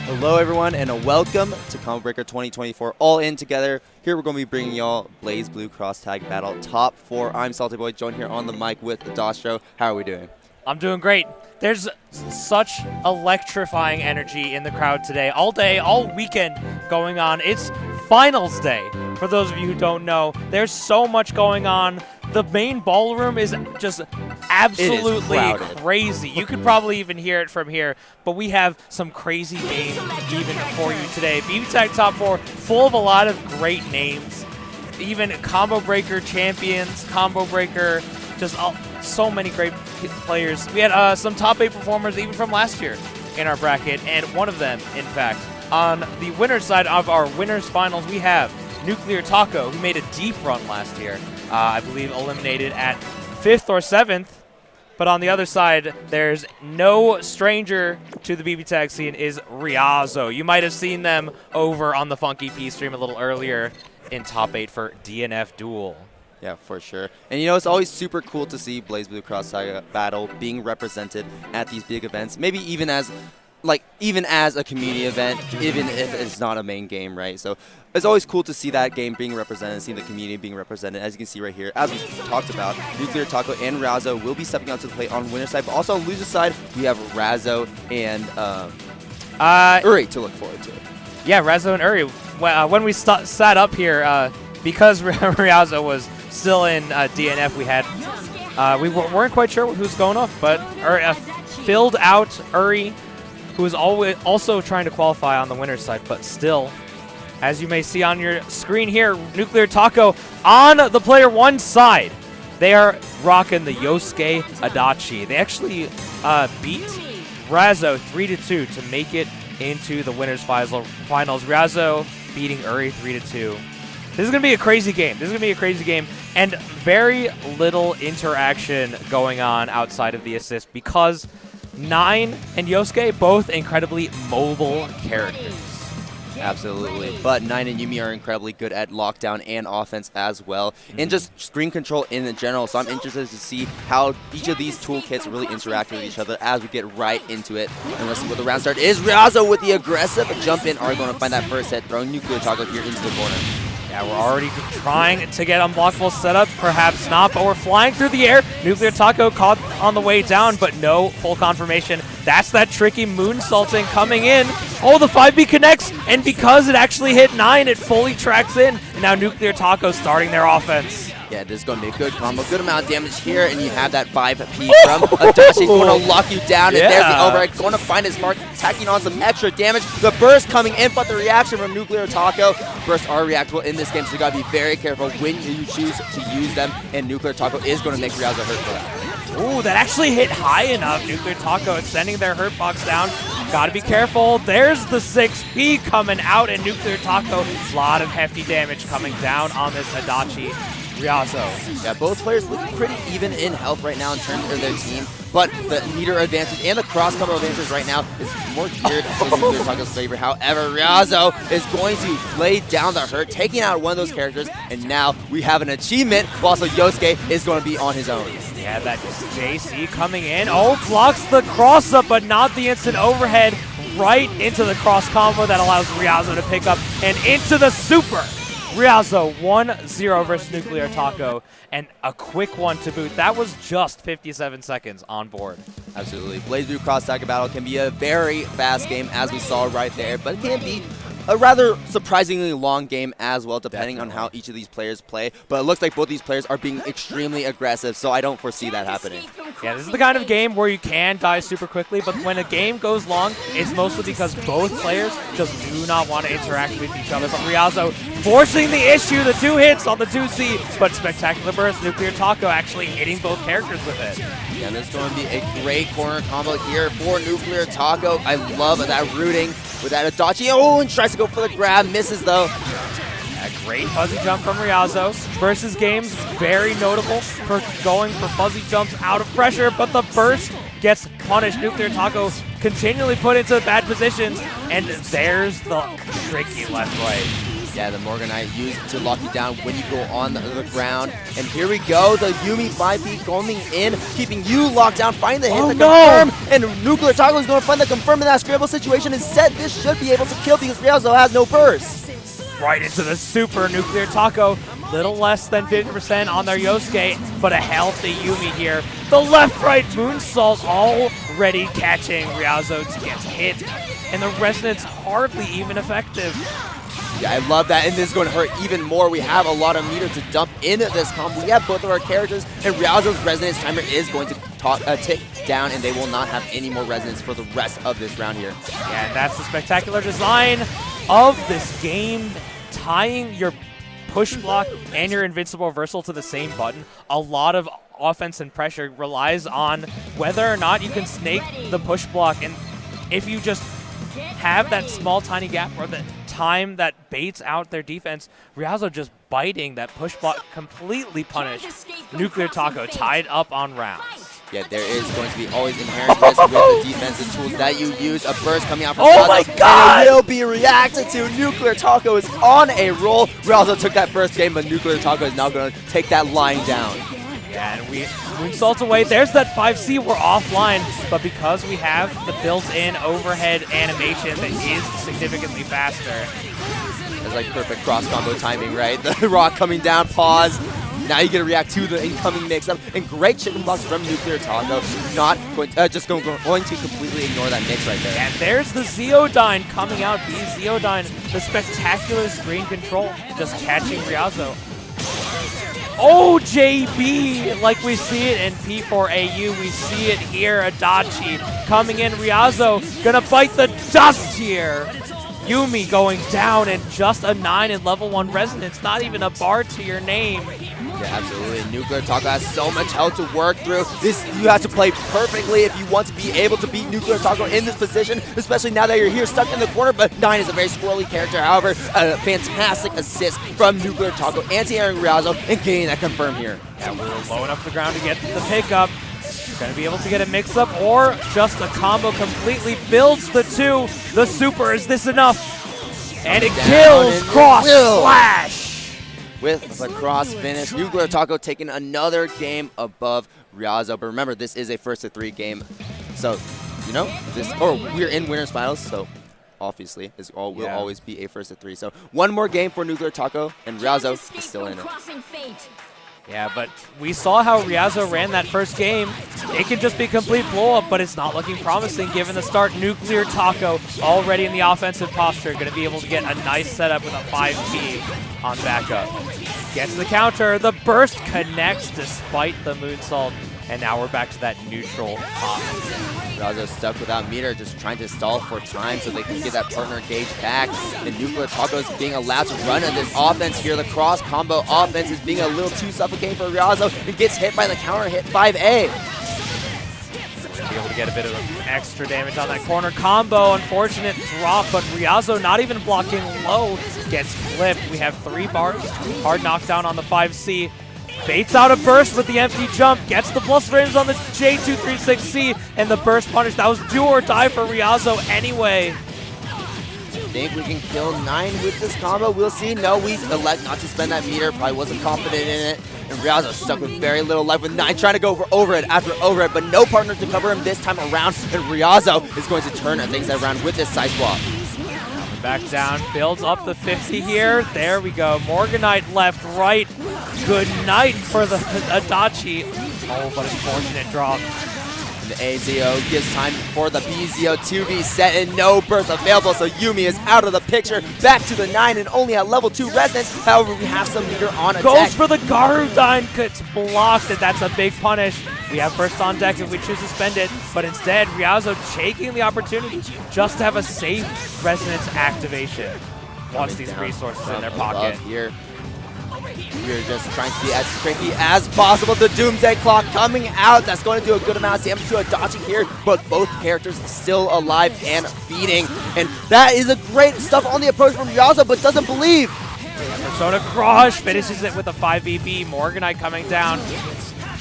Hello everyone and welcome to Combo Breaker 2024 All In Together. Here we're going to be bringing y'all BlazBlue Cross Tag Battle Top 4. I'm Salty Boy, joined here on the mic with Dastro. How are we doing? I'm doing great. There's such electrifying energy in the crowd today. All day, all weekend going on. It's finals day. For those of you who don't know, there's so much going on. The main ballroom is just absolutely crazy. You could probably even hear it from here, but we have some crazy games even for you today. BB Tag Top 4, full of a lot of great names. Even Combo Breaker champions, Combo Breaker, just so many great players. We had some top 8 performers even from last year in our bracket, and one of them, in fact, on the winner's side of our winners finals, we have Nuclear Taco, who made a deep run last year. I believe eliminated at 5th or 7th. But on the other side, there's no stranger to the BB Tag scene is Riazo. You might have seen them over on the Funky P stream a little earlier in top 8 for DNF Duel. Yeah, for sure. And you know, it's always super cool to see BlazBlue Cross Tag Battle being represented at these big events, maybe even as a community event, even if it's not a main game, right? So it's always cool to see that game being represented, seeing the community being represented. As you can see right here, as we talked about, Nuclear Taco and Riazo will be stepping out to the plate on winner's side, but also on loser's side, we have Riazo and Uri to look forward to. Yeah, Riazo and Uri. When we sat up here, because Riazo was still in DNF, we weren't quite sure who's going off, but filled out Uri, who is also trying to qualify on the winner's side, but still, as you may see on your screen here, Nuclear Taco on the player 1 side. They are rocking the Yosuke Adachi. They actually beat Riazo 3-2 to make it into the winners finals. Riazo beating Uri 3-2. This is going to be a crazy game. And very little interaction going on outside of the assist because Nine and Yosuke, both incredibly mobile characters. Absolutely. But Nine and Yumi are incredibly good at lockdown and offense as well, and just screen control in general. So I'm interested to see how each of these toolkits really interact with each other as we get right into it. And let's see what the round start is. Riazo with the aggressive jump in are going to find that first hit, throwing Nuclear Taco here into the corner. Yeah, we're already trying to get unblockable setup. Perhaps not, but we're flying through the air. Nuclear Taco caught on the way down, but no full confirmation. That's that tricky moonsaulting coming in. Oh, the 5B connects, and because it actually hit 9, it fully tracks in. And now Nuclear Taco starting their offense. Yeah, this is going to be a good combo. Good amount of damage here, and you have that 5P from Adachi going to lock you down, and there's the override. Going to find his mark, tacking on some extra damage. The burst coming in, but the reaction from Nuclear Taco. Bursts are reactable in this game, so you got to be very careful when you choose to use them, and Nuclear Taco is going to make Riazo hurt for that. Ooh, that actually hit high enough. Nuclear Taco extending their hurt box down. Got to be careful. There's the 6P coming out, and Nuclear Taco, a lot of hefty damage coming down on this Adachi. Riazo. Yeah, both players look pretty even in health right now in terms of their team, but the meter advantage and the cross combo advantage right now is more geared to Nuclear Taco's favor. However, Riazo is going to lay down the hurt, taking out one of those characters, and now we have an achievement, while also Yosuke is going to be on his own. Yeah, that JC coming in. Oh, blocks the cross up, but not the instant overhead right into the cross combo that allows Riazo to pick up and into the super. Riazo 1-0 versus Nuclear Taco, and a quick one to boot. That was just 57 seconds on board. Absolutely. BlazBlue Cross Tag Battle can be a very fast game, as we saw right there, but it can be a rather surprisingly long game as well, depending on how each of these players play. But it looks like both these players are being extremely aggressive, so I don't foresee that happening. Yeah, this is the kind of game where you can die super quickly, but when a game goes long, it's mostly because both players just do not want to interact with each other. But Riazo forcing the issue, the 2 hits on the 2C, but spectacular burst. Nuclear Taco actually hitting both characters with it. Yeah, this is going to be a great corner combo here for Nuclear Taco. I love that rooting with that Adachi. Oh, and tries to go for the grab, misses though. A great fuzzy jump from Riazo. Versus games, very notable for going for fuzzy jumps out of pressure, but the burst gets punished. Nuclear Taco continually put into bad positions, and there's the tricky left right. Yeah, the Morganite used to lock you down when you go on the ground. And here we go, the Yumi 5B going in, keeping you locked down, finding the hit, confirm, and Nuclear Taco is going to find the confirm in that scramble situation. Instead, this should be able to kill because Ryuzo has no burst. Right into the super Nuclear Taco. Little less than 50% on their Yosuke, but a healthy Yumi here. The left-right moonsault already catching Ryuzo to get hit, and the resonance hardly even effective. Yeah, I love that, and this is going to hurt even more. We have a lot of meter to dump into this combo. We have both of our characters, and Ryuzo's resonance timer is going to tick down, and they will not have any more resonance for the rest of this round here. Yeah, and that's the spectacular design of this game, tying your push block and your invincible reversal to the same button. A lot of offense and pressure relies on whether or not you can snake the push block, and if you just have that small tiny gap or the time that baits out their defense, Ryuzo just biting that push block completely punished. Nuclear Taco tied up on rounds. Yeah, there is going to be always inherent risk with the defensive tools that you use. A burst coming out from Oh my God! And it will be reacted to. Nuclear Taco is on a roll. Ryuzo took that first game, but Nuclear Taco is now going to take that lying down. Yeah, and we moonsault away. There's that 5C. We're offline, but because we have the built-in overhead animation that is significantly faster. It's like perfect cross combo timing, right? The rock coming down, pause. Now you get to react to the incoming mix-up, and great chicken blocks from Nuclear Taco. Not going, going to completely ignore that mix right there. And there's the Zeodyne coming out. The Zeodyne, the spectacular screen control, just catching Ryuzo. Oh, JB, like we see it in P4AU, we see it here. Adachi coming in. Ryuzo gonna bite the dust here. Yumi going down, and just a 9 in level 1 resonance, not even a bar to your name. Yeah, absolutely. Nuclear Taco has so much health to work through. This, you have to play perfectly if you want to be able to beat Nuclear Taco in this position, especially now that you're here stuck in the corner. But 9 is a very squirrely character. However, a fantastic assist from Nuclear Taco, anti-airing Ryuzo, and getting that confirmed here. Yeah, we're low enough to the ground to get the pickup. Going to be able to get a mix-up, or just a combo completely builds the 2. The super, is this enough? And it kills Cross Slash! With the cross finish, Nuclear Taco taking another game above Ryuzo. But remember, this is a first-to-3 game. So, you know, we're in winners finals, so obviously will always be a first-to-3. So one more game for Nuclear Taco, and Ryuzo is still in it. Yeah, but we saw how Ryuzo ran that first game. It can just be complete blow-up, but it's not looking promising given the start. Nuclear Taco already in the offensive posture, going to be able to get a nice setup with a 5P on backup. Gets the counter, the burst connects despite the moonsault, and now we're back to that neutral top. Ryuzo stuck without meter, just trying to stall for time so they can get that partner gauge back. And Nuclear Taco is being allowed to run in this offense here. The cross combo offense is being a little too suffocating for Ryuzo. It gets hit by the counter hit 5A. Be able to get a bit of extra damage on that corner combo. Unfortunate drop, but Ryuzo not even blocking low. Gets flipped. We have 3 bars. Hard knockdown on the 5C. Baits out a burst with the empty jump, gets the plus frames on the J236C, and the burst punish. That was do or die for Ryuzo anyway. Think we can kill 9 with this combo? We'll see. No, we elect not to spend that meter. Probably wasn't confident in it. And Ryuzo stuck with very little life with 9, trying to go for overhead after overhead, but no partner to cover him this time around. And Ryuzo is going to turn things around with this side swap. Back down, builds up the 50 here. There we go. Morganite left, right. Good night for the Adachi. Oh, but unfortunate drop. And the AZO gives time for the BZO to be set, and no burst available, so Yumi is out of the picture. Back to the 9 and only at level 2 resonance. However, we have some meter on attack. Goes for the Garudyne, gets blocked, and that's a big punish. We have burst on deck if we choose to spend it, but instead, Ryuzo taking the opportunity just to have a safe resonance activation. Watch these resources in their pocket. Here. We're just trying to be as tricky as possible. The Doomsday Clock coming out. That's going to do a good amount of damage to Adachi here, but both characters still alive and feeding. And that is a great stuff on the approach from Ryuzo, but doesn't believe. Persona Crush finishes it with a 5BB. Morganite coming down.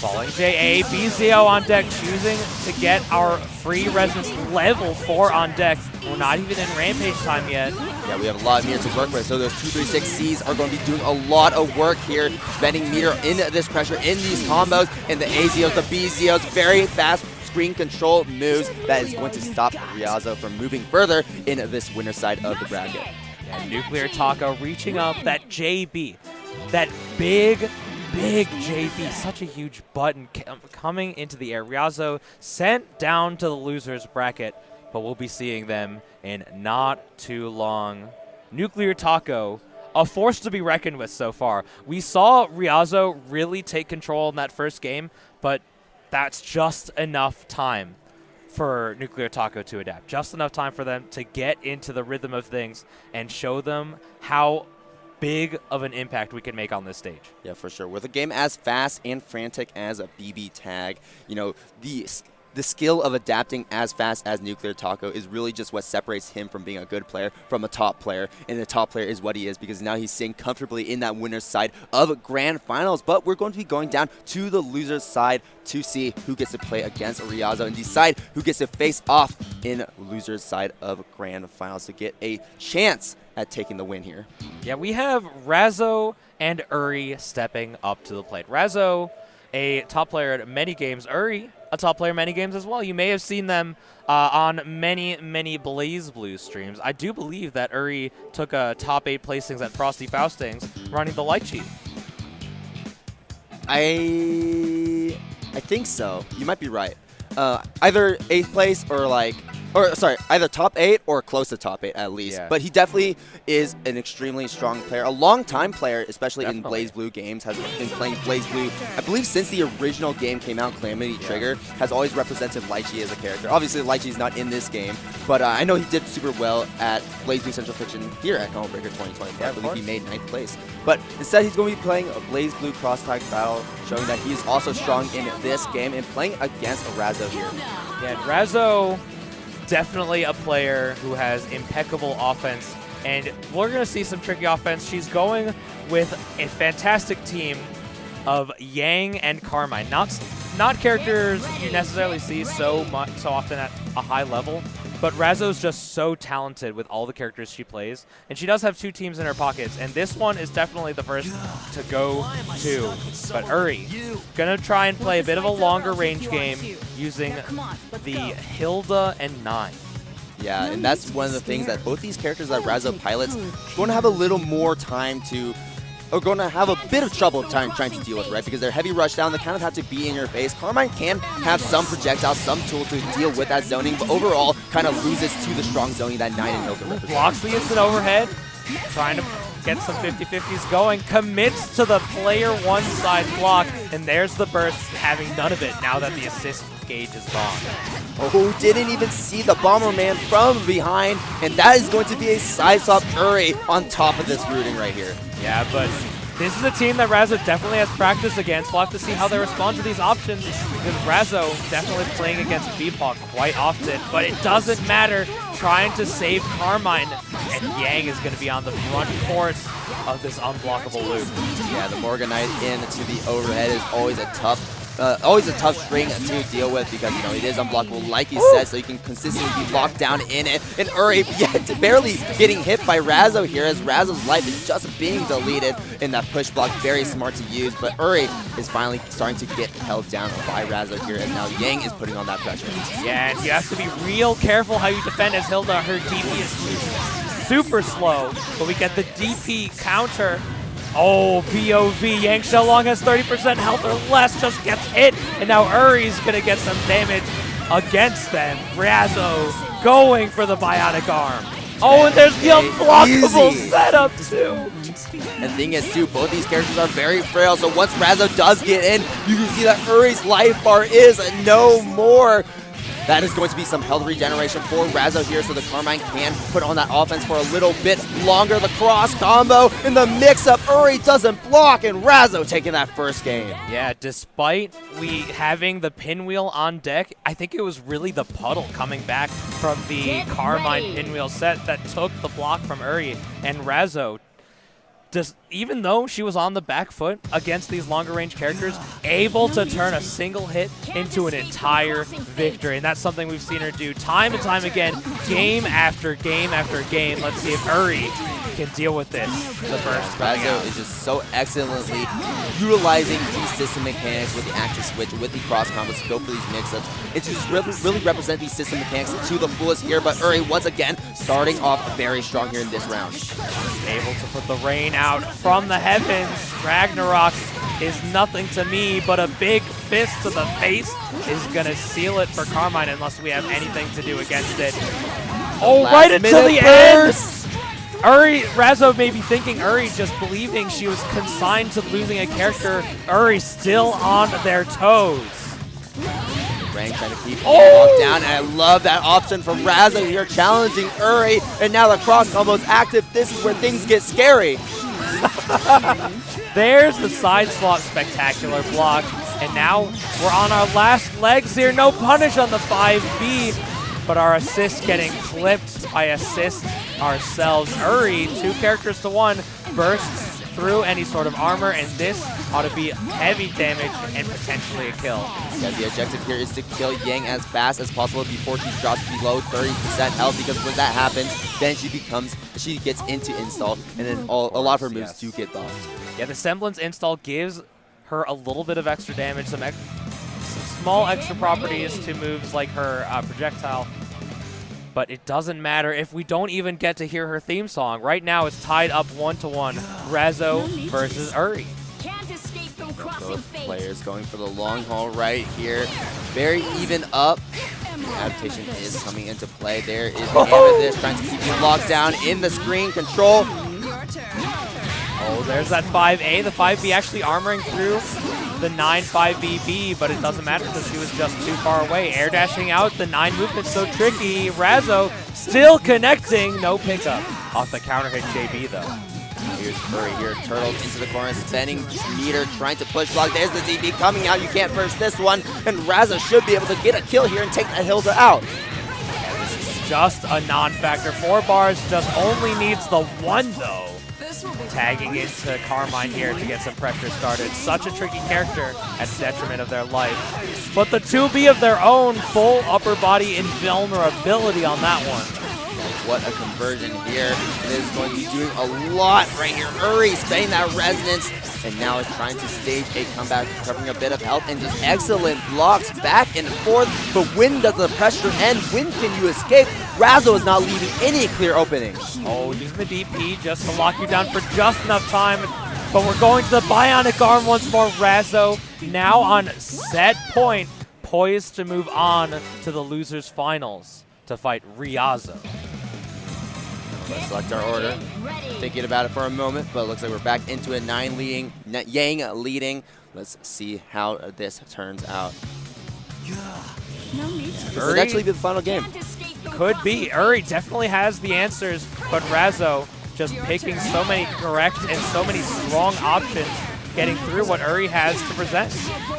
Falling JA, BZO on deck, choosing to get our free resonance level 4 on deck. We're not even in Rampage time yet. Yeah, we have a lot of meters to work with, so those 236Cs are going to be doing a lot of work here, spending meter in this pressure, in these combos, and the AZOs, the BZOs, very fast screen control moves that is going to stop Ryazo from moving further in this winner side of the bracket. And Nuclear Taco reaching up that JB, that big JB, such a huge button coming into the air. Ryazo sent down to the losers bracket, but we'll be seeing them in not too long. Nuclear Taco, a force to be reckoned with so far. We saw Ryazo really take control in that first game, but that's just enough time for Nuclear Taco to adapt. Just enough time for them to get into the rhythm of things and show them how big of an impact we can make on this stage. Yeah, for sure. With a game as fast and frantic as a BB Tag, you know, the skill of adapting as fast as Nuclear Taco is really just what separates him from being a good player from a top player. And the top player is what he is, because now he's sitting comfortably in that winner's side of grand finals. But we're going to be going down to the loser's side to see who gets to play against Ryazo and decide who gets to face off in loser's side of grand finals to get a chance at taking the win here. Yeah, we have Razo and Uri stepping up to the plate. Razo, a top player at many games. Uri, a top player many games as well. You may have seen them on many BlazBlue streams. I do believe that Uri took a top 8 placings at Frosty Faustings running the light cheat. I think so. You might be right. Either 8th place or either top 8 or close to top 8 at least. Yeah. But he definitely is an extremely strong player, a long-time player, especially Definitely. in BlazBlue games, has been playing BlazBlue, I believe since the original game came out, Calamity Trigger, has always represented Lychee as a character. Obviously, Lychee's not in this game, but I know he did super well at BlazBlue Central Fiction here at Combo Breaker 2024. Yeah, I believe he made 9th place. But instead, he's going to be playing a BlazBlue cross-tag battle, showing that he is also strong in this game and playing against a Razo here. Yeah, Razo, definitely a player who has impeccable offense, and we're going to see some tricky offense. She's going with a fantastic team of Yang and Carmine. Not characters you necessarily see so often at a high level, but Razo's just so talented with all the characters she plays, and she does have 2 teams in her pockets, and this one is definitely the first to go to. But Uri, gonna try and play a bit of a longer range game using the Hilda and 9. Yeah, and that's one of the things that both these characters that Razo pilots are going to have a little more time to, or going to have a bit of trouble trying to deal with, right? Because they're heavy rush down, they kind of have to be in your face. Carmine can have some projectiles, some tool to deal with that zoning, but overall kind of loses to the strong zoning that 9 and Hilda represent. Blocks the instant overhead, trying to get some 50-50s going, commits to the player 1 side block, and there's the burst, having none of it now that the assist gauge is gone. Oh, didn't even see the Bomberman from behind, and that is going to be a side swap Uri on top of this rooting right here. Yeah, but this is a team that Razo definitely has practice against. We'll have to see how they respond to these options, because Razo definitely playing against Beepaw quite often, but it doesn't matter. Trying to save Carmine, and Yang is going to be on the front course of this unblockable loop. Yeah, the Morganite into the overhead is always a tough string to deal with, because you know it is unblockable, like he said, so you can consistently be locked down in it. And Uri yet barely getting hit by Razo here, as Razo's life is just being deleted in that push block. Very smart to use, but Uri is finally starting to get held down by Razo here, and now Yang is putting on that pressure. Yeah, and you have to be real careful how you defend, as Hilda, her DP is super slow, but we get the DP counter. Oh, POV, Yang Xiaolong has 30% health or less, just gets hit, and now Uri's going to get some damage against them. Razo going for the bionic arm. Oh, and there's the unblockable setup, too. And the thing is, too, both these characters are very frail, so once Razo does get in, you can see that Uri's life bar is no more. That is going to be some health regeneration for Razo here, so the Carmine can put on that offense for a little bit longer. The cross combo in the mix-up. Uri doesn't block, and Razo taking that first game. Yeah, despite we having the pinwheel on deck, I think it was really the puddle coming back from the Carmine pinwheel set that took the block from Uri, and Razo even though she was on the back foot against these longer range characters, able to turn a single hit into an entire victory. And that's something we've seen her do time and time again, game after game after game. Let's see if Uri can deal with this. The burst coming out. Razo is just so excellently utilizing these system mechanics with the active switch, with the cross combos to go for these mix-ups. It's just really represent these system mechanics to the fullest here, but Uri once again starting off very strong here in this round. Able to put the rain out from the heavens. Ragnarok is nothing to me, but a big fist to the face is going to seal it for Carmine unless we have anything to do against it. Oh, right until the end! Uri, Razo may be thinking Uri just believing she was consigned to losing a character. Uri still on their toes. Rang trying to keep locked down, and I love that option from Razo here, challenging Uri, and now the cross combo is active. This is where things get scary. There's the side swap spectacular block, and now we're on our last legs here. No punish on the 5B, but our assist getting clipped by assist ourselves. Uri, 2 characters to 1, bursts through any sort of armor, and this ought to be heavy damage and potentially a kill. Yeah, the objective here is to kill Yang as fast as possible before she drops below 30% health, because when that happens, then she gets into install, and then a lot of her moves do get dodged. Yeah, the Semblance install gives her a little bit of extra damage, some small extra properties to moves like her projectile. But it doesn't matter if we don't even get to hear her theme song. Right now, it's tied up 1-1. Razo versus Uri. Both players going for the long haul right here. Very even up. Adaptation is coming into play. There is the Amethyst trying to keep you locked down in the screen control. Oh, there's that 5A. The 5B actually armoring through the 9-5BB, but it doesn't matter because she was just too far away. Air dashing out, the 9 movement's so tricky. Razo still connecting, no pickup. Off the counter hit JB though. Here's Uri here, turtled into the corner, spending meter, trying to push block. There's the DB coming out, you can't burst this one, and Razo should be able to get a kill here and take that Hilda out. Yeah, this is just a non-factor. 4 bars just only needs the 1 though. Tagging into Carmine here to get some pressure started. Such a tricky character at the detriment of their life. But the 2B of their own, full upper body invulnerability on that one. What a conversion here. It is going to be doing a lot right here. Uri spending that resonance, and now is trying to stage a comeback, covering a bit of health, and just excellent blocks back and forth. But when does the pressure end? When can you escape? Razo is not leaving any clear openings. Oh, using the DP just to lock you down for just enough time. But we're going to the bionic arm once more. Razo now on set point, poised to move on to the losers finals to fight Riazo. Let's select our order. Thinking about it for a moment, but it looks like we're back into a 9 leading, Yang leading. Let's see how this turns out. This could actually be the final game. Could be. Uri definitely has the answers, but Razo just picking so many correct and so many strong options, getting through what Uri has to present.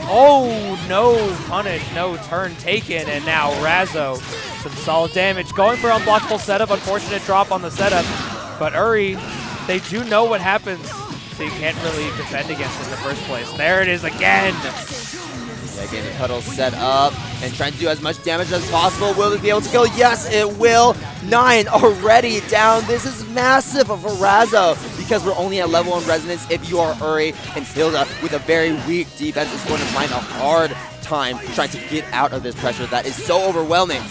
Oh, no punish, no turn taken, and now Razo, some solid damage. Going for unblockable setup, unfortunate drop on the setup, but Uri, they do know what happens, so you can't really defend against it in the first place. There it is again. Yeah, getting the puddle set up and trying to do as much damage as possible. Will it be able to kill? Yes, it will. 9 already down. This is massive for Razo because we're only at level 1 resonance. If you are Uri, and Hilda with a very weak defense is going to find a hard time trying to get out of this pressure that is so overwhelming.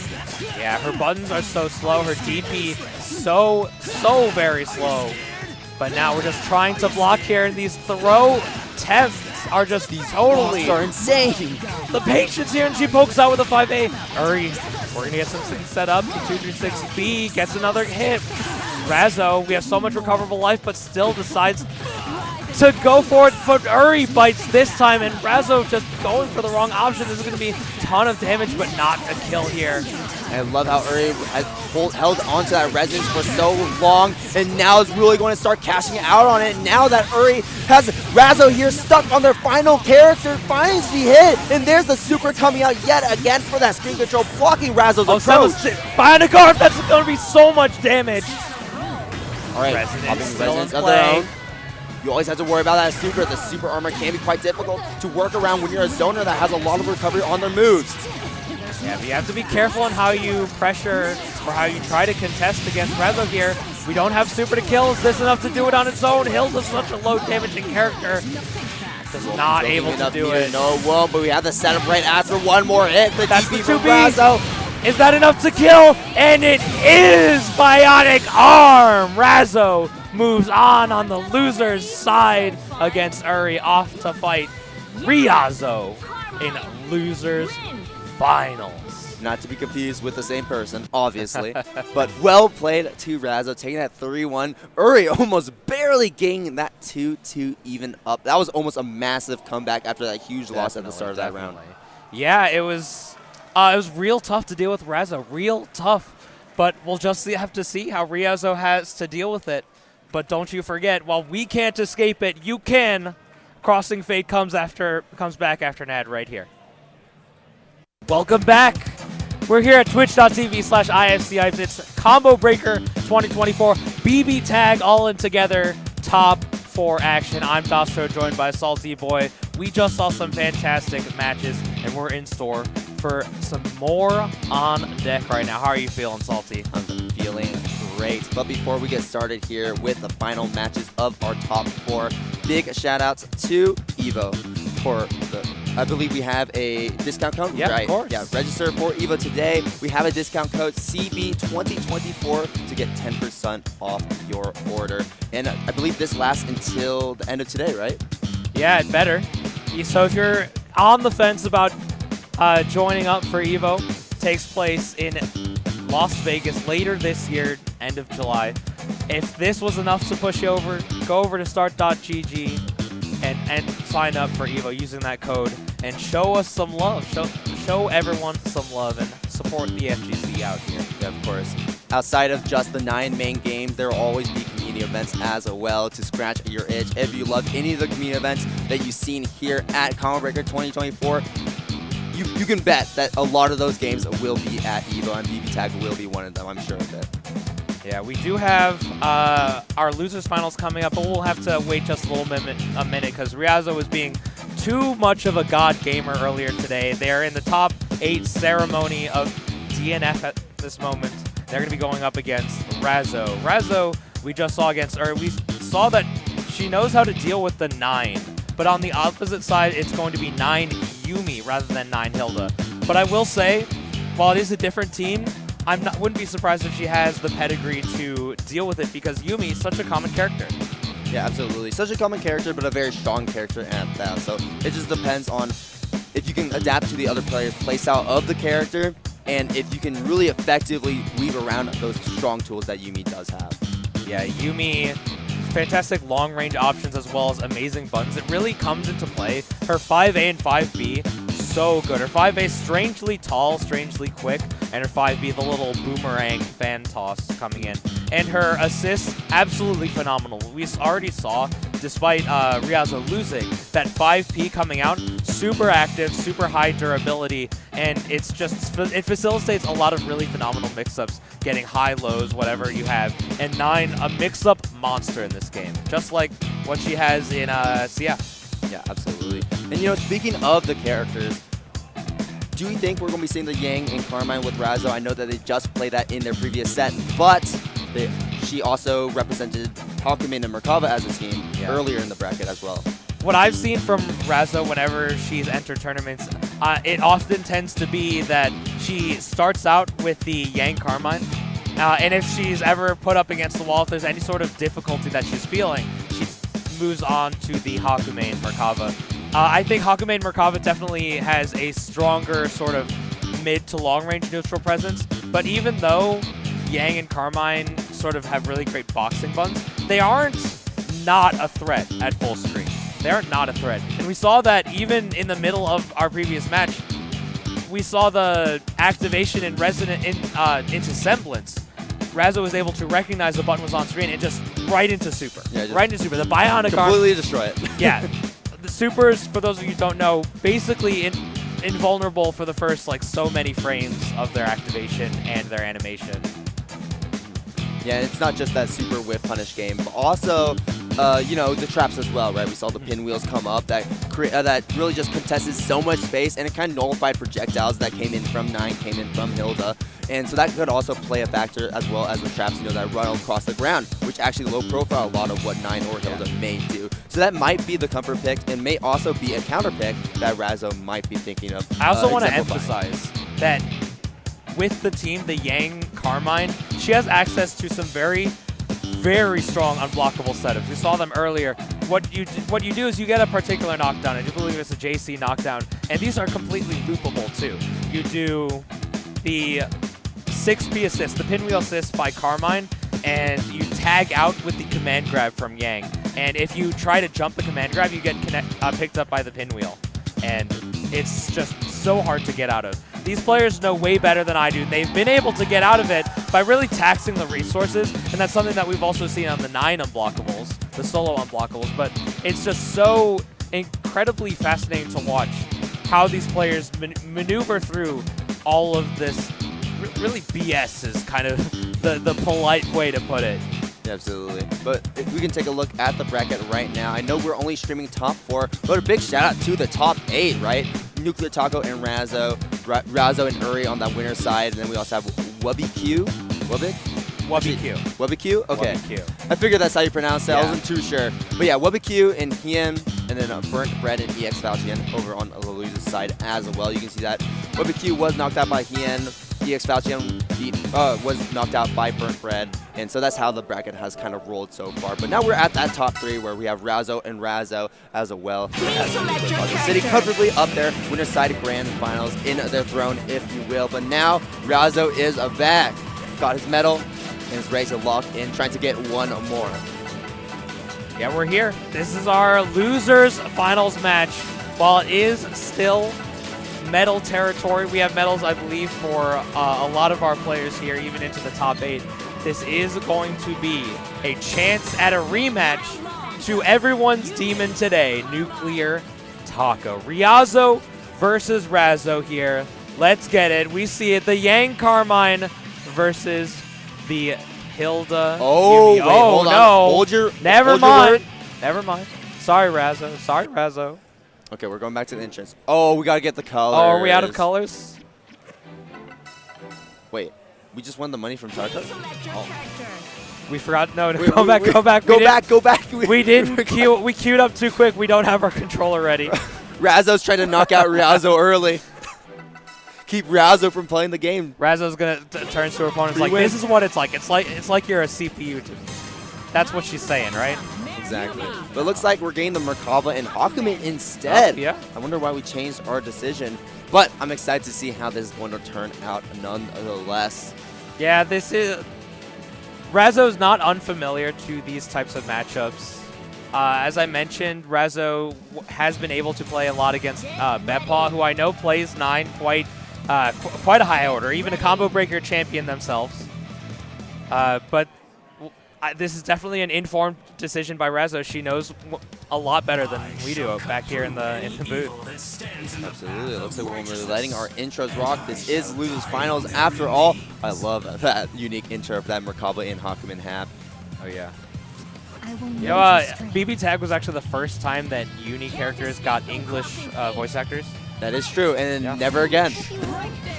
Yeah, her buttons are so slow. Her DP so very slow. But now we're just trying to block here, and these throw attempts are just totally are insane. The patience here, and she pokes out with a 5A. Uri, we're going to get some things set up. The 236B gets another hit. Razo, we have so much recoverable life, but still decides to go for it. But Uri bites this time, and Razo just going for the wrong option. This is going to be a ton of damage, but not a kill here. I love how Uri has held onto that resonance for so long, and now is really going to start cashing out on it. Now that Uri has Razo here stuck on their final character, finds the hit, and there's the super coming out yet again for that screen control, blocking Razo's approach. Bionic arm, that's going to be so much damage. All right, Resonance still in resonance of play. their own. You always have to worry about that super. The super armor can be quite difficult to work around when you're a zoner that has a lot of recovery on their moves. Yeah, but you have to be careful on how you pressure or how you try to contest against Rezo here. We don't have super to kill. Is this enough to do it on its own? Hilda's such a low damaging character. Just not able to do it. No, it won't, but we have the setup right after one more hit. That's the DP from 2B. Razo. Is that enough to kill? And it is Bionic Arm. Razo moves on the loser's side against Uri, off to fight Riazo in losers finals. Not to be confused with the same person, obviously. But well played to Razo, taking that 3-1. Uri almost barely getting that 2-2 even up. That was almost a massive comeback after that huge loss at the start of that round. Yeah, it was real tough to deal with Razo, real tough. But we'll just have to see how Riazo has to deal with it. But don't you forget, while we can't escape it, you can. Crossing Fate comes back after an ad right here. Welcome back. We're here at twitch.tv/IFCYipeS. It's Combo Breaker 2024. BB Tag all in together. Top 4 action. I'm Dostro, joined by Salty Boy. We just saw some fantastic matches, and we're in store for some more on deck right now. How are you feeling, Salty? I'm feeling great. But before we get started here with the final matches of our top 4, big shout outs to Evo for I believe we have a discount code. Yeah, right? Of course. Yeah, register for Evo today. We have a discount code CB2024 to get 10% off your order. And I believe this lasts until the end of today, right? Yeah, it better. So if you're on the fence about joining up for Evo, it takes place in Las Vegas later this year, end of July. If this was enough to push you over, go over to start.gg and sign up for Evo using that code and show us some love. Show everyone some love and support the FGC out here. Yeah, of course. Outside of just the 9 main games, there will always be community events as well to scratch your itch. If you love any of the community events that you've seen here at Combo Breaker 2024, you can bet that a lot of those games will be at Evo, and BB Tag will be one of them, I'm sure of it. Yeah, we do have our losers finals coming up, but we'll have to wait just a minute because Riazo was being too much of a god gamer earlier today. They're in the top 8 ceremony of DNF at this moment. They're going to be going up against Razo. Razo, we just saw we saw that she knows how to deal with the 9, but on the opposite side, it's going to be 9 Yumi rather than 9 Hilda. But I will say, while it is a different team, wouldn't be surprised if she has the pedigree to deal with it because Yumi is such a common character. Yeah, absolutely. Such a common character, but a very strong character at that. So it just depends on if you can adapt to the other player's playstyle of the character, and if you can really effectively weave around those strong tools that Yumi does have. Yeah, Yumi, fantastic long-range options as well as amazing buttons. It really comes into play. Her 5A and 5B, so good. Her 5A strangely tall, strangely quick, and her 5B, the little boomerang fan toss coming in. And her assists, absolutely phenomenal. We already saw, despite Riazo losing, that 5P coming out, super active, super high durability, and it facilitates a lot of really phenomenal mix-ups, getting high, lows, whatever you have. And 9, a mix-up monster in this game, just like what she has in CF. Yeah, absolutely. And speaking of the characters, do you think we're going to be seeing the Yang and Carmine with Razo? I know that they just played that in their previous set, but she also represented Hakumin and Merkava as a team earlier in the bracket as well. What I've seen from Razo whenever she's entered tournaments, it often tends to be that she starts out with the Yang Carmine, and if she's ever put up against the wall, if there's any sort of difficulty that she's feeling, she moves on to the Hakumin Merkava. I think Hakumin Merkava definitely has a stronger sort of mid to long range neutral presence, but even though Yang and Carmine sort of have really great boxing buns, they aren't not a threat at full screen. They aren't not a threat. And we saw that even in the middle of our previous match, we saw the activation in into Semblance. Razo was able to recognize the button was on screen and just right into super. Yeah, right into super. The bionic arm. Completely destroy it. Yeah. The supers, for those of you who don't know, basically invulnerable for the first so many frames of their activation and their animation. Yeah, and it's not just that super whiff punish game, but also, you know, the traps as well, right? We saw the pinwheels come up that really just contested so much space, and it kind of nullified projectiles that came in from 9, came in from Hilda. And so that could also play a factor, as well as the traps, you know, that run across the ground, which actually low profile a lot of what 9 or Hilda may do. So that might be the comfort pick, and may also be a counter pick that Razzo might be thinking of. I also want to emphasize that with the team, the Yang Carmine, she has access to some very strong unblockable setups. We saw them earlier. What you do is you get a particular knockdown. I do believe it's a JC knockdown, and these are completely loopable too. You do the 6P assist, the pinwheel assist by Carmine, and you tag out with the command grab from Yang. And if you try to jump the command grab, you get picked up by the pinwheel. And it's just so hard to get out of. These players know way better than I do. They've been able to get out of it by really taxing the resources, and that's something that we've also seen on the 9 unblockables, the solo unblockables, but it's just so incredibly fascinating to watch how these players maneuver through all of this. Really BS is kind of the polite way to put it. Yeah, absolutely. But if we can take a look at the bracket right now, I know we're only streaming top 4, but a big shout out to the top 8, right? Nuclear Taco and Razzo, Razzo and Uri on that winner's side, and then we also have WubbyQ. WubbyQ? Okay. WubbyQ. I figured that's how you pronounce it. Yeah. I wasn't too sure. But yeah, WubbyQ and Hien, and then Burnt Bread and IFCYipeS over on the loser's side as well. You can see that WubbyQ was knocked out by Hien. IFCYipeS was knocked out by Burnt Bread, and so that's how the bracket has kind of rolled so far. But now we're at that top 3 where we have Razzo and Razzo as well as the City comfortably up there, winner's side grand finals in their throne, if you will. But now Razzo is back, got his medal, and is ready to lock in, trying to get one more. Yeah, we're here. This is our losers finals match. While it is still medal territory, we have medals, I believe, for a lot of our players here, even into the top 8. This is going to be a chance at a rematch to everyone's demon today, Nuclear Taco. Riazzo versus Razzo here. Let's get it. We see it. The Yang Carmine versus the Hilda. Oh, wait, hold on. No. Never mind. Never mind. Sorry, Razzo. Sorry, Razzo. Okay, we're going back to the entrance. Oh, we got to get the colors. Oh, are we out of colors? Wait, we just won the money from Taco? Oh. We forgot. No, go back. Go back. We didn't queue. We queued up too quick. We don't have our controller ready. Razzo's trying to knock out Riazzo early. Keep Riazzo from playing the game. Razzo's gonna turn to her opponents like, this is what it's like. It's like you're a CPU. That's what she's saying, right? Exactly. But it looks like we're getting the Merkava and Hakumen instead. Yeah. I wonder why we changed our decision. But I'm excited to see how this is going to turn out nonetheless. Yeah, this is... Razzo's not unfamiliar to these types of matchups. As I mentioned, Razzo has been able to play a lot against Bepaw, who I know plays 9 quite a high order, even a combo breaker champion themselves. But this is definitely an informed decision by Razzo. She knows a lot better than we do back here in the booth. Absolutely. It looks like we're letting our intros rock. This is Losers Finals after all. I love that unique intro of that Merkava and Hakumen have. Oh, yeah. You know, BB Tag was actually the first time that Uni characters got English voice actors. That is true, and never again.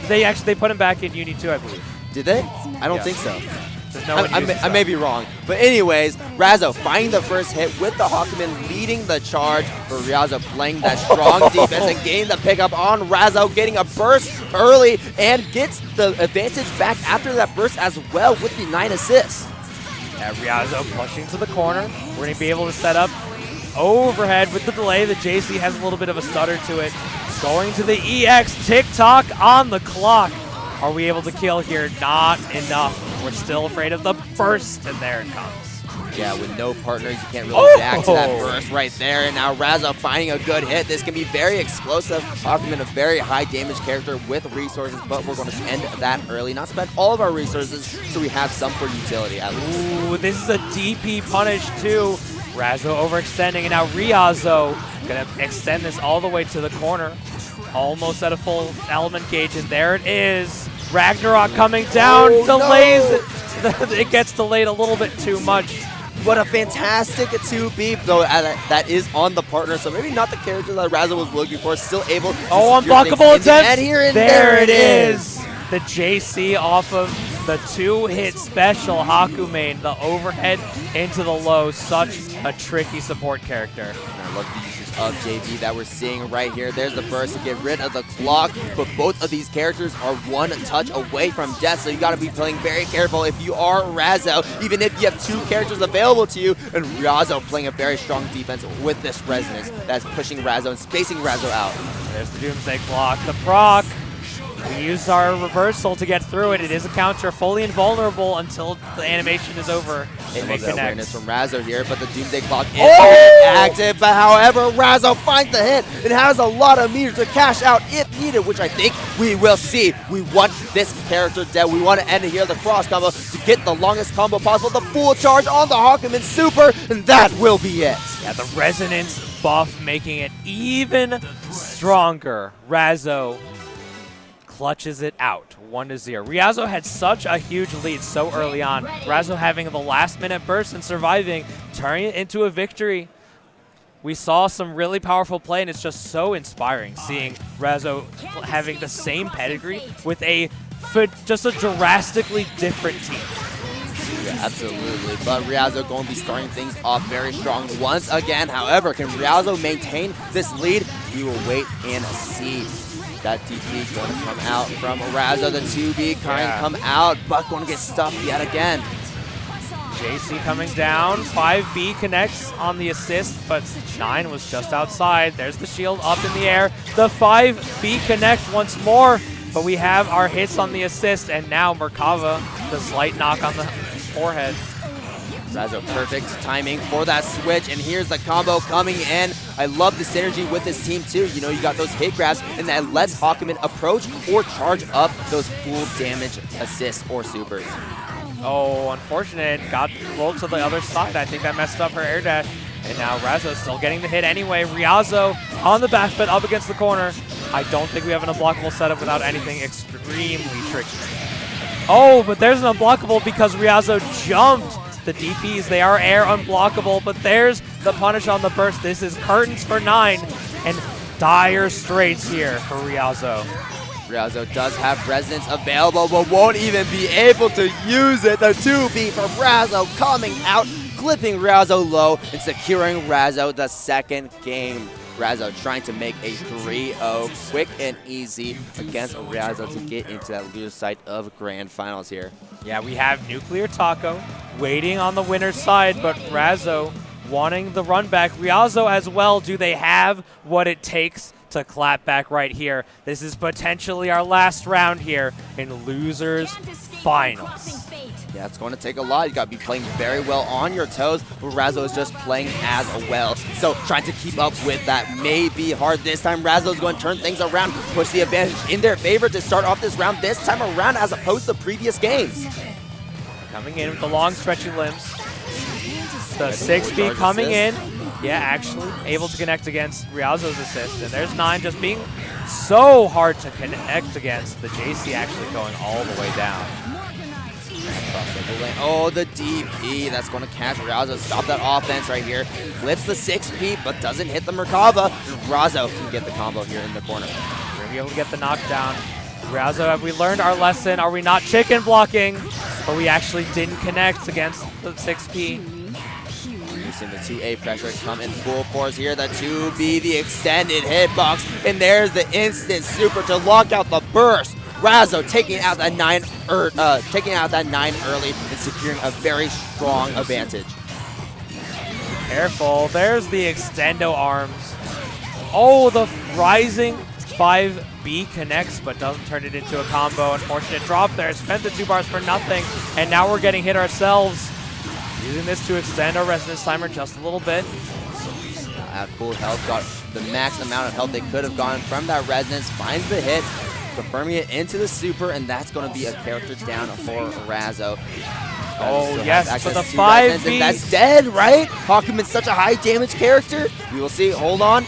They put him back in Uni too, I believe. Did they? I don't think so. No I may be wrong. But anyways, Razzo finding the first hit with the Hakumen leading the charge for Riazzo playing that strong defense and getting the pickup on Razzo, getting a burst early and gets the advantage back after that burst as well with the 9 assists. Yeah, Riazzo pushing to the corner. We're going to be able to set up overhead with the delay. The JC has a little bit of a stutter to it. Going to the EX, tick-tock on the clock. Are we able to kill here? Not enough. We're still afraid of the burst, and there it comes. Yeah, with no partners, you can't really react to that burst right there. And now Razzo finding a good hit. This can be very explosive. Hakumen, a very high damage character with resources, but we're going to end that early. Not spend all of our resources, so we have some for utility at least. Ooh, this is a DP punish too. Razzo overextending, and now Riazzo going to extend this all the way to the corner. Almost at a full element gauge, and there it is. Ragnarok coming down, delays it. it gets delayed a little bit too much. What a fantastic 2B, though that is on the partner, so maybe not the character that Razzo was looking for, still able to unblockable attempt! And there it is! The JC off of the 2-hit special Haku main, the overhead into the low, such a tricky support character. I love the usage of JV that we're seeing right here. There's the burst to get rid of the clock, but both of these characters are one touch away from death, so you gotta be playing very careful if you are Razzo, even if you have 2 characters available to you, and Razzo playing a very strong defense with this resonance that's pushing Razzo and spacing Razzo out. There's the Doomsday clock, the proc. We used our reversal to get through it. It is a counter, fully invulnerable until the animation is over. It may connect. Awareness from Razzo here, but the Doomsday Clock is active. But however, Razzo finds the hit. It has a lot of meters to cash out if needed, which I think we will see. We want this character dead. We want to end it here, the cross combo, to get the longest combo possible. The full charge on the Hakumen Super, and that will be it. Yeah, the resonance buff making it even stronger. Razzo clutches it out, 1-0. Razzo had such a huge lead so early on. Razzo having the last-minute burst and surviving, turning it into a victory. We saw some really powerful play, and it's just so inspiring seeing Razzo having the same pedigree with just a drastically different team. Yeah, absolutely. But Razzo going to be starting things off very strong once again. However, can Razzo maintain this lead? We will wait and see. That DP going to come out from Razzo. The 2B kind come out, but going to get stuffed yet again. JC coming down. 5B connects on the assist, but 9 was just outside. There's the shield up in the air. The 5B connect once more, but we have our hits on the assist, and now Merkava, the slight knock on the forehead. Razzo, perfect timing for that switch, and here's the combo coming in. I love the synergy with this team too. You know, you got those hit grabs, and that lets Hakumen approach or charge up those full damage assists or supers. Oh, unfortunate. Got rolled to the other side. I think that messed up her air dash. And now Razzo still getting the hit anyway. Ryuzo on the back foot up against the corner. I don't think we have an unblockable setup without anything extremely tricky. Oh, but there's an unblockable because Ryuzo jumped. The DPs, they are air unblockable, but there's the punish on the burst. This is curtains for 9, and dire straits here for Ryuzo. Ryuzo does have resonance available, but won't even be able to use it. The 2B from Razzo coming out, clipping Razzo low and securing Razzo the second game. Razzo trying to make a 3-0 quick and easy against Razzo to get into that loser side of Grand Finals here. Yeah, we have Nuclear Taco waiting on the winner's side, but Razzo wanting the run back. Ryuzo as well, do they have what it takes to clap back right here? This is potentially our last round here in Losers Finals. Yeah, it's going to take a lot. You got to be playing very well on your toes, but Razzo is just playing as well. So trying to keep up with that may be hard this time. Razzo is going to turn things around, push the advantage in their favor to start off this round this time around as opposed to previous games. Coming in with the long stretchy limbs. The 6B coming in. Yeah, actually able to connect against Ryuzo's assist. And there's 9 just being so hard to connect against. The JC actually going all the way down. Oh, the DP. That's going to catch Ryuzo. Stop that offense right here. Flips the 6P, but doesn't hit the Merkava. Razzo can get the combo here in the corner. We're going to be able to get the knockdown. Ryuzo, have we learned our lesson? Are we not chicken blocking? But we actually didn't connect against the 6P. Using the 2A pressure come in full force here. The 2B, the extended hitbox. And there's the instant super to lock out the burst. Razzo taking out that 9 early and securing a very strong advantage. Careful, there's the extendo arms. Oh, the rising 5B connects but doesn't turn it into a combo. Unfortunate drop there, spent the 2 bars for nothing, and now we're getting hit ourselves. Using this to extend our resonance timer just a little bit. At full health, got the max amount of health they could have gotten from that resonance, finds the hit, confirming it into the super, and that's going to be a character down for Razzo. Oh, yes, for the 5B. And that's dead, right? Hakumen's such a high damage character. We will see. Hold on.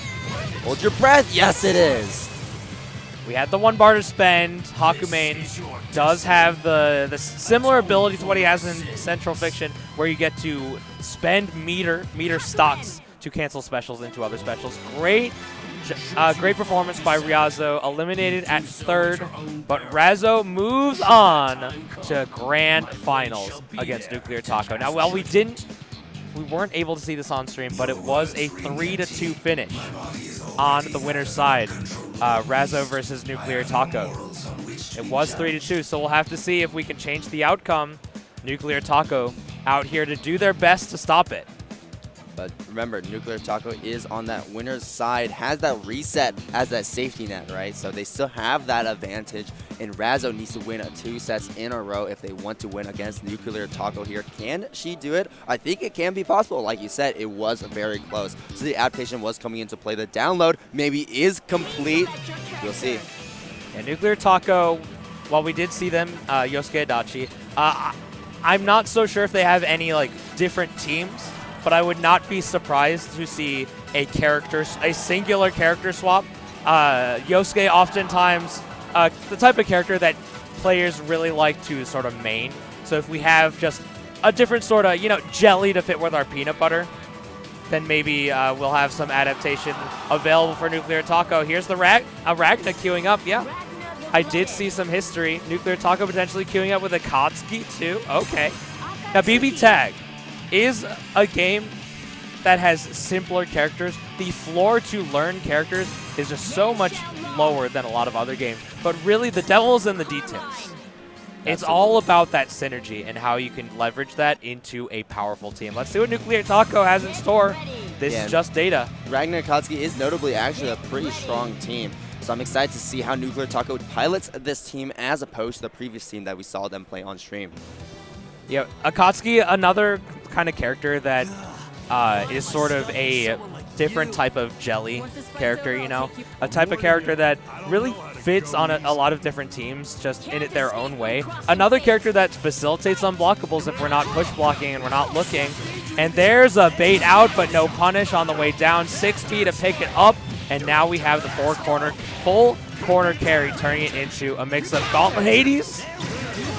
Hold your breath. Yes, it is. We had the 1 bar to spend. Hakumain does have the similar ability to what he has in Central Fiction, where you get to spend meter stocks to cancel specials into other specials. Great performance by Ryazo, eliminated at 3rd, but Razo moves on to Grand Finals against Nuclear Taco. Now, while we weren't able to see this on stream, but it was a 3-2 finish on the winner's side. Razo versus Nuclear Taco. It was 3-2, so we'll have to see if we can change the outcome. Nuclear Taco out here to do their best to stop it. But remember, Nuclear Taco is on that winner's side, has that reset as that safety net, right? So they still have that advantage, and Razo needs to win 2 sets in a row if they want to win against Nuclear Taco here. Can she do it? I think it can be possible. Like you said, it was very close. So the adaptation was coming into play. The download maybe is complete. We'll see. And Nuclear Taco, while we did see them, Yosuke Adachi, I'm not so sure if they have any different teams, but I would not be surprised to see a singular character swap. Yosuke oftentimes, the type of character that players really like to sort of main. So if we have just a different sort of, jelly to fit with our peanut butter, then maybe we'll have some adaptation available for Nuclear Taco. Here's the Ragna queuing up, yeah. I did see some history. Nuclear Taco potentially queuing up with a Akatsuki too. Okay. Now BB Tag is a game that has simpler characters. The floor to learn characters is just so much lower than a lot of other games. But really, the devil's in the details. It's all about that synergy and how you can leverage that into a powerful team. Let's see what Nuclear Taco has in store. This is just data. Ragnar Akatsuki is notably actually a pretty strong team. So I'm excited to see how Nuclear Taco pilots this team as opposed to the previous team that we saw them play on stream. Yeah, Akatsuki, another kind of character that is sort of a different type of jelly character, a type of character that really fits on a lot of different teams, just in it their own way. Another character that facilitates unblockables if we're not push blocking and we're not looking. And there's a bait out, but no punish on the way down. 6P to pick it up, and now we have the full corner carry, turning it into a mix of Gauntlet Hades.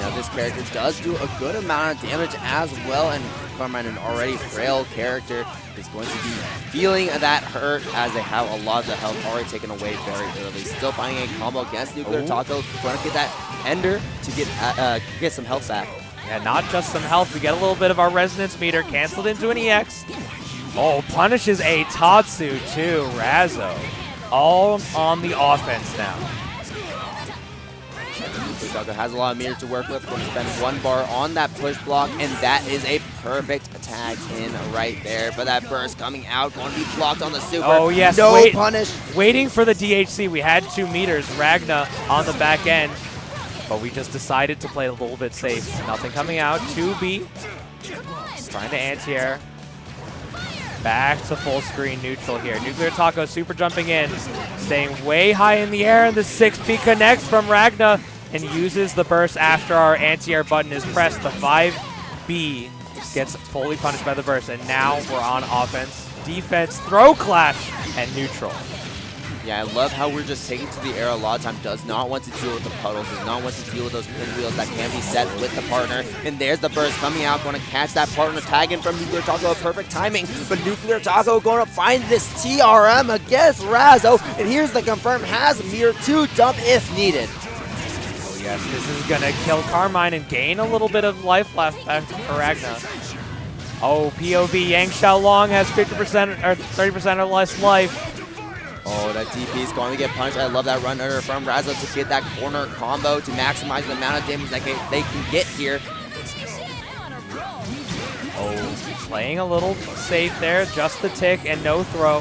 Now this character does do a good amount of damage as well, and from an already frail character is going to be feeling that hurt as they have a lot of the health already taken away very early. Still finding a combo against Nuclear Taco, trying to get that Ender to get some health back. Yeah, not just some health. We get a little bit of our resonance meter canceled into an EX. Oh, punishes a Tatsu too, Razo. All on the offense now. Taco has a lot of meters to work with. Going to spend 1 bar on that push block, and that is a perfect tag in right there. But that burst coming out, going to be blocked on the super. Oh, yes. No punish. Waiting for the DHC. We had 2 meters. Ragna on the back end. But we just decided to play a little bit safe. Nothing coming out. 2B. Trying to anti-air. Back to full screen neutral here. Nuclear Taco super jumping in. Staying way high in the air. And the 6P connects from Ragna and uses the burst after our anti-air button is pressed. The 5B gets fully punished by the burst. And now we're on offense. Defense, throw clash, and neutral. Yeah, I love how we're just taking to the air a lot of time. Does not want to deal with the puddles. Does not want to deal with those pinwheels that can be set with the partner. And there's the burst coming out. Going to catch that partner. Tag in from Nuclear Taco. Perfect timing. But Nuclear Taco going to find this TRM against Razo. And here's the confirm. Has meter to dump if needed. Oh, yes. This is going to kill Carmine and gain a little bit of life left back for Ragna. Oh, POV. Yang Xiaolong has 50% or 30% or less life. Oh, that DP is going to get punched. I love that run under from Razo to get that corner combo to maximize the amount of damage that they can get here. Oh, playing a little safe there. Just the tick and no throw.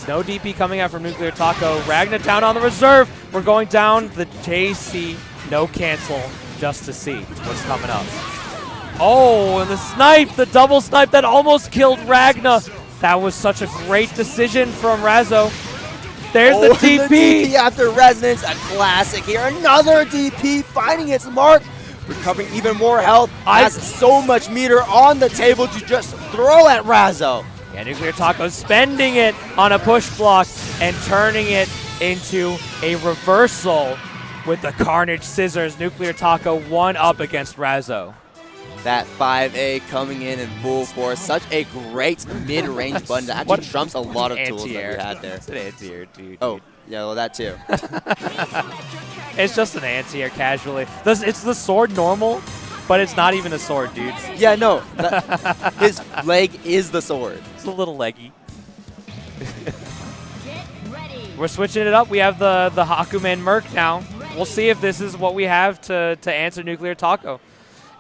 No DP coming out from Nuclear Taco. Ragna down on the reserve. We're going down the JC. No cancel just to see what's coming up. Oh, and the snipe, the double snipe that almost killed Ragna. That was such a great decision from Razo. There's the DP. The DP after Resonance, a classic here. Another DP finding its mark. Recovering even more health. Has so much meter on the table to just throw at Razo. Yeah, Nuclear Taco spending it on a push block and turning it into a reversal with the Carnage Scissors. Nuclear Taco 1 up against Razzo. That 5A coming in full force. Such a great mid-range button that actually trumps a lot of tools that we had there. It's an anti-air, dude. Oh, yeah, well, that too. It's just an anti-air casually. It's the sword normal, but it's not even a sword, dude. Yeah, no. His leg is the sword. It's a little leggy. We're switching it up. We have the Hakumen Merc now. We'll see if this is what we have to answer Nuclear Taco.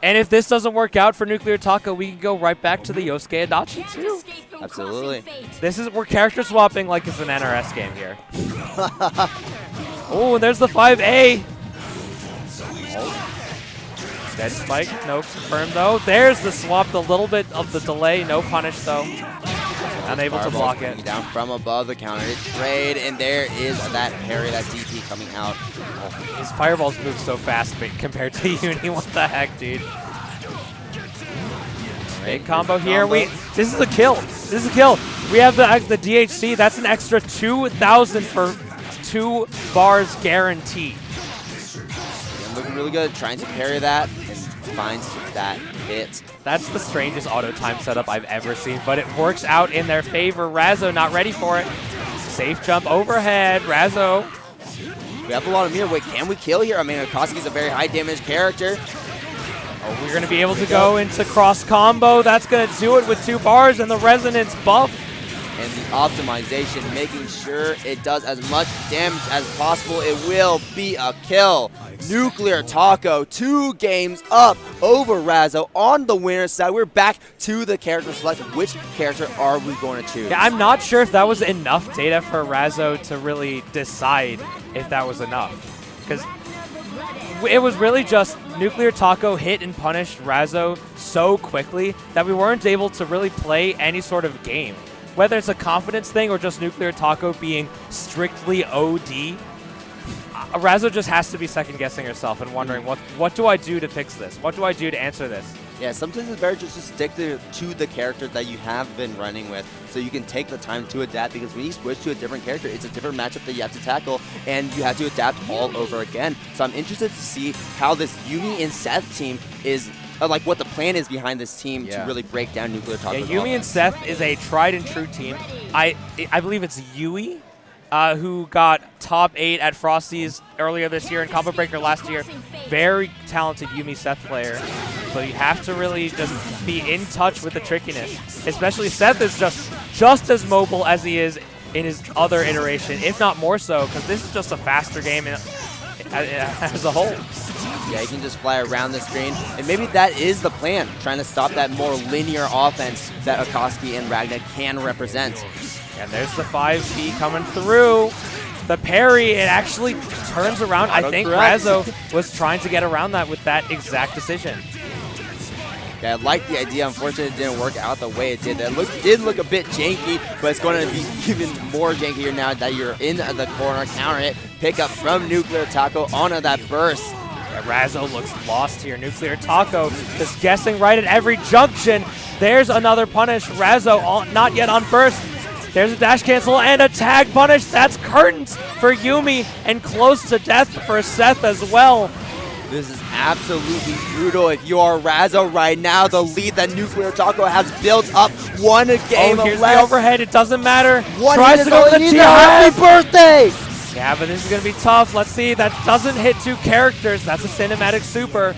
And if this doesn't work out for Nuclear Taco, we can go right back to the Yosuke Adachi too. Absolutely. We're character swapping like it's an NRS game here. Oh, and there's the 5A. Dead spike, no confirm though. There's the swap, a little bit of the delay, no punish though. Unable to block it. Down from above the counter, trade, and there is that parry, that DP coming out. His fireballs move so fast compared to Uni. What the heck, dude? Big combo here. This is a kill. This is a kill. We have the DHC. That's an extra 2,000 for 2 bars guaranteed. Looking really good, trying to parry that and finds that hit. That's the strangest auto time setup I've ever seen, but it works out in their favor. Razzo not ready for it. Safe jump overhead. Razzo. We have a lot of meter. Wait, can we kill here? I mean, Akatsuki's a very high damage character. Oh, we're going to be able to go into cross combo. That's going to do it with 2 bars and the resonance buff. And the optimization, making sure it does as much damage as possible. It will be a kill. Nuclear Taco, 2 games up over Razzo on the winner's side. We're back to the character select. Which character are we going to choose? Yeah, I'm not sure if that was enough data for Razzo to really decide if that was enough. Because it was really just Nuclear Taco hit and punished Razzo so quickly that we weren't able to really play any sort of game. Whether it's a confidence thing or just Nuclear Taco being strictly OD, Razzo just has to be second-guessing herself and wondering, what do I do to fix this? What do I do to answer this? Yeah, sometimes it's better just to stick to the character that you have been running with so you can take the time to adapt, because when you switch to a different character, it's a different matchup that you have to tackle, and you have to adapt all over again. So I'm interested to see how this Yumi and Seth team is, like what the plan is behind this team to really break down Nuclear Taco. Yeah, Yumi and Seth is a tried and true team. I believe it's Yui who got top 8 at Frosty's earlier this year and Combo Breaker last year. Very talented Yumi Seth player. So you have to really just be in touch with the trickiness. Especially Seth is just as mobile as he is in his other iteration, if not more so, because this is just a faster game as a whole. Yeah, he can just fly around the screen, and maybe that is the plan, trying to stop that more linear offense that Akatsuki and Ragna can represent. And there's the 5B coming through. The parry, it actually turns around. I think Razzo was trying to get around that with that exact decision. Yeah, I like the idea. Unfortunately, it didn't work out the way it did. That did look a bit janky, but it's going to be even more jankier now that you're in the corner. Counter hit, pick up from Nuclear Taco onto that burst. Yeah, Razzo looks lost here. Nuclear Taco just guessing right at every junction. There's another punish. Razzo not yet on burst. There's a dash cancel and a tag punish. That's curtains for Yumi and close to death for Seth as well. This is absolutely brutal. If you are Razzo right now, the lead that Nuclear Taco has built up, one game here's left. The overhead. It doesn't matter. Tries to go to the happy birthday. Yeah, but this is going to be tough. Let's see. That doesn't hit 2 characters. That's a cinematic super.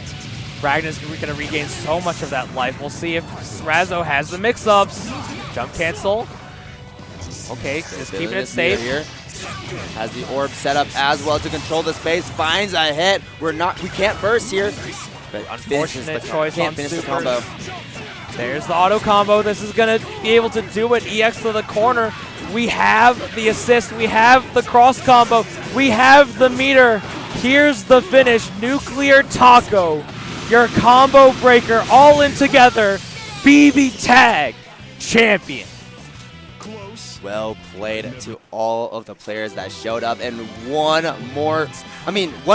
Ragna's going to regain so much of that life. We'll see if Razzo has the mix-ups. Jump cancel. Okay, just keeping it safe. Here. Has the orb set up as well to control the space. Finds a hit. We can't burst here. But unfortunate choice can't on finish super. the combo. There's the auto combo. This is going to be able to do it. EX to the corner. We have the assist. We have the cross combo. We have the meter. Here's the finish. Nuclear Taco, your combo breaker, all in together. BB Tag champion. Close. Well played to all of the players that showed up. And one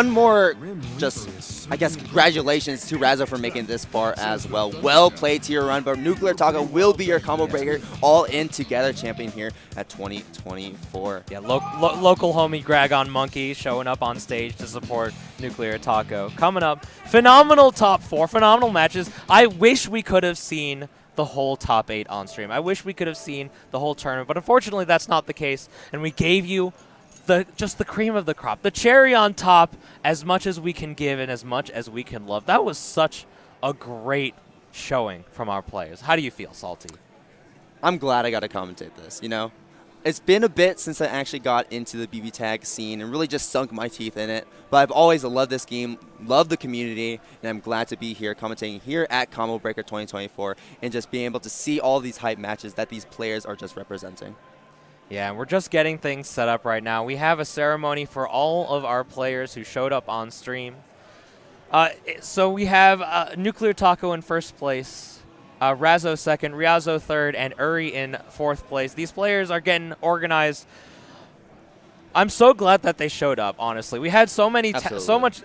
more, just, I guess, congratulations to Razzo for making this far as well. Well played to your run, but Nuclear Taco will be your combo breaker, all in together champion here at 2024. Yeah, local homie Gragon Monkey showing up on stage to support Nuclear Taco. Coming up, phenomenal top 4, phenomenal matches. I wish we could have seen the whole top 8 on stream. I wish we could have seen the whole tournament, but unfortunately that's not the case, and we gave you just the cream of the crop, the cherry on top, as much as we can give and as much as we can love. That was such a great showing from our players. How do you feel, Salty? I'm glad I got to commentate this, you know? It's been a bit since I actually got into the BB tag scene and really just sunk my teeth in it. But I've always loved this game, loved the community, and I'm glad to be here commentating here at Combo Breaker 2024 and just being able to see all these hype matches that these players are just representing. Yeah, and we're just getting things set up right now. We have a ceremony for all of our players who showed up on stream. So we have Nuclear Taco in first place. Razzo second, Riazzo third, and Uri in fourth place. These players are getting organized. I'm so glad that they showed up, honestly. We had so much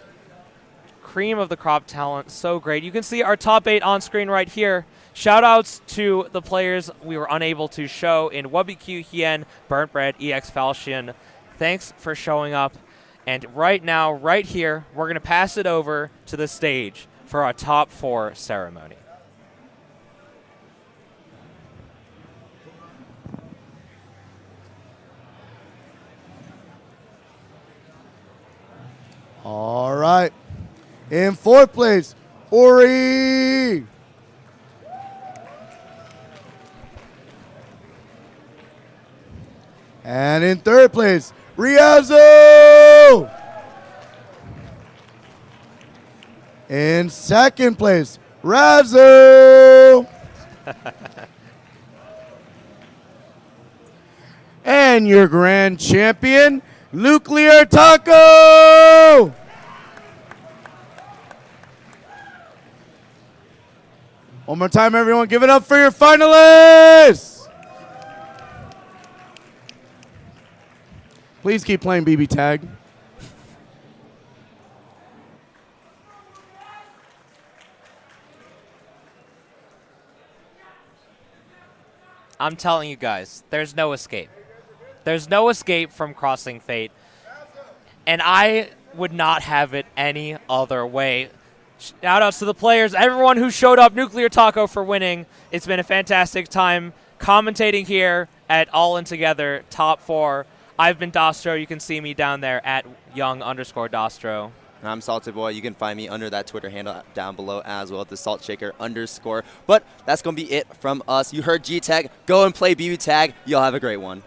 cream of the crop talent, so great. You can see our top 8 on screen right here. Shout-outs to the players we were unable to show in WBQ, Hien, Burnt Bread, EX Falchion. Thanks for showing up. And right now, right here, we're going to pass it over to the stage for our top 4 ceremony. All right. In fourth place, Uri. And in third place, Riazzo. In second place, Razzo. And your grand champion, Nuclear Taco! One more time, everyone. Give it up for your finalists! Please keep playing BB Tag. I'm telling you guys, there's no escape. There's no escape from Crossing Fate. And I would not have it any other way. Shout-outs to the players, everyone who showed up, Nuclear Taco for winning. It's been a fantastic time commentating here at All In Together, Top 4. I've been Dostro. You can see me down there at young_Dostro. I'm Salted Boy. You can find me under that Twitter handle down below as well, the saltshaker_. But that's going to be it from us. You heard G-Tag. Go and play BB Tag. Y'all have a great one.